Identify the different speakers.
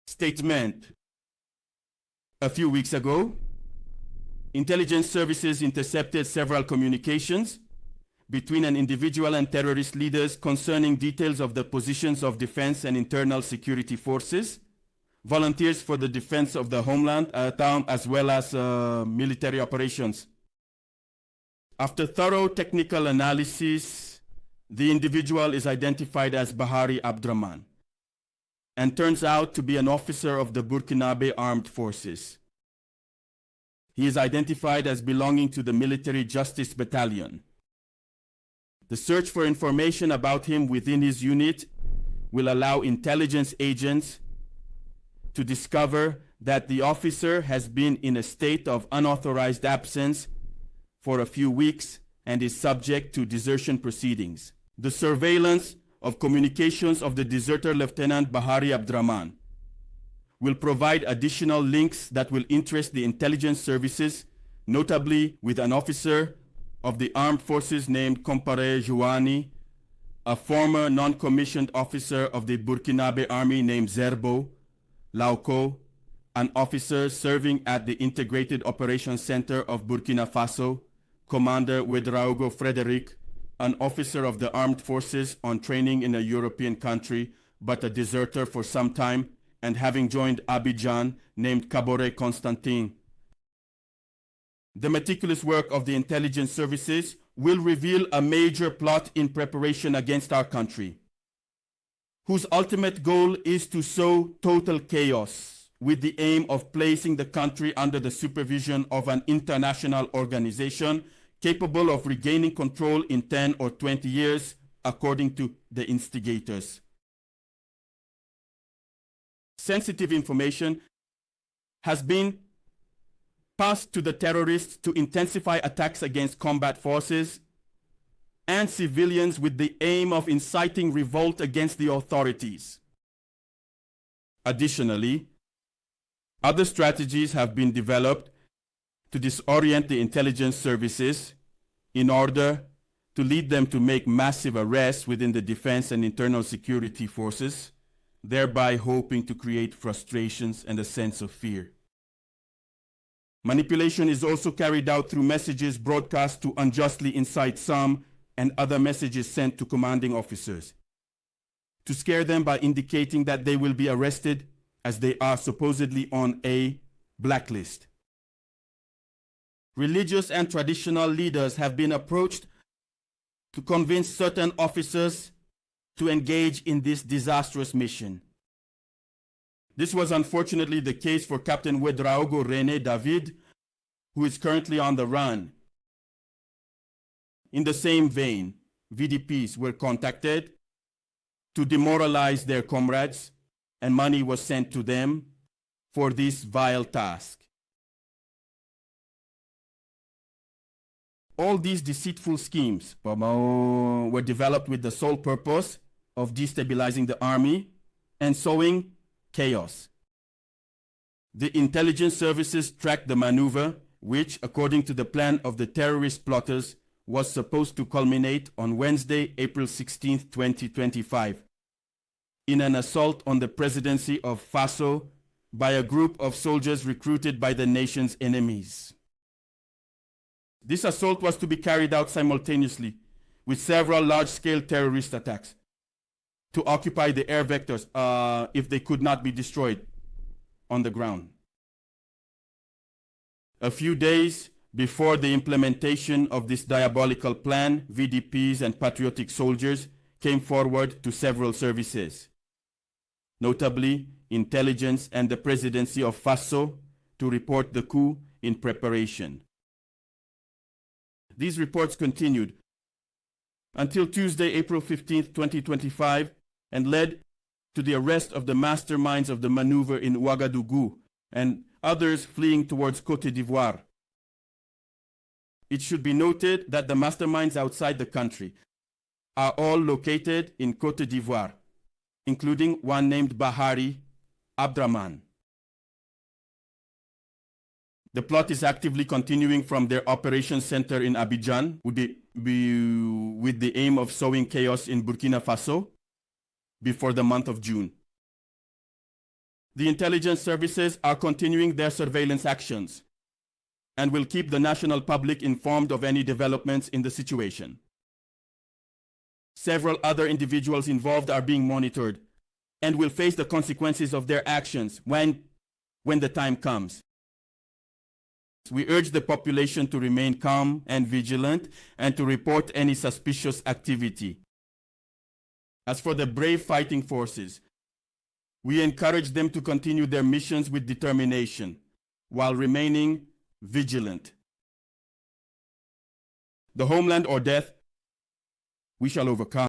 Speaker 1: statement. A few weeks ago, intelligence services intercepted several communications between an individual and terrorist leaders concerning details of the positions of defense and internal security forces, volunteers for the defense of the homeland, town, as well as military operations. After thorough technical analysis, the individual is identified as Bahari Abdraman and turns out to be an officer of the Burkinabe Armed Forces. He is identified as belonging to the Military Justice Battalion. The search for information about him within his unit will allow intelligence agents to discover that the officer has been in a state of unauthorized absence for a few weeks and is subject to desertion proceedings. The surveillance of communications of the deserter Lieutenant Bahari Abdraman will provide additional links that will interest the intelligence services, notably with an officer of the armed forces named Compare Jouani, a former non-commissioned officer of the Burkinabe army named Zerbo Lauko, an officer serving at the Integrated Operations Center of Burkina Faso, Commander Ouedraogo Frederic, an officer of the armed forces on training in a European country, but a deserter for some time, and having joined Abidjan, named Kabore Constantin. The meticulous work of the intelligence services will reveal a major plot in preparation against our country, whose ultimate goal is to sow total chaos with the aim of placing the country under the supervision of an international organization capable of regaining control in 10 or 20 years, according to the instigators. Sensitive information has been passed to the terrorists to intensify attacks against combat forces and civilians with the aim of inciting revolt against the authorities. Additionally, other strategies have been developed to disorient the intelligence services in order to lead them to make massive arrests within the defense and internal security forces, thereby hoping to create frustrations and a sense of fear. Manipulation is also carried out through messages broadcast to unjustly incite some and other messages sent to commanding officers to scare them by indicating that they will be arrested as they are supposedly on a blacklist. Religious and traditional leaders have been approached to convince certain officers to engage in this disastrous mission. This was unfortunately the case for Captain Ouedraogo René David, who is currently on the run. In the same vein, VDPs were contacted to demoralize their comrades, and money was sent to them for this vile task. All these deceitful schemes were developed with the sole purpose of destabilizing the army and sowing chaos. The intelligence services tracked the maneuver, which, according to the plan of the terrorist plotters, was supposed to culminate on Wednesday, April 16, 2025, in an assault on the presidency of Faso by a group of soldiers recruited by the nation's enemies. This assault was to be carried out simultaneously with several large-scale terrorist attacks to occupy the air vectors if they could not be destroyed on the ground. A few days before the implementation of this diabolical plan, VDPs and patriotic soldiers came forward to several services, notably intelligence and the presidency of Faso, to report the coup in preparation. These reports continued until Tuesday, April 15, 2025, and led to the arrest of the masterminds of the maneuver in Ouagadougou and others fleeing towards Côte d'Ivoire. It should be noted that the masterminds outside the country are all located in Côte d'Ivoire, including one named Bahari Abdraman. The plot is actively continuing from their operations center in Abidjan with the aim of sowing chaos in Burkina Faso before the month of June. The intelligence services are continuing their surveillance actions and will keep the national public informed of any developments in the situation. Several other individuals involved are being monitored and will face the consequences of their actions when the time comes. We urge the population to remain calm and vigilant and to report any suspicious activity. As for the brave fighting forces, we encourage them to continue their missions with determination while remaining vigilant. The homeland or death, we shall overcome.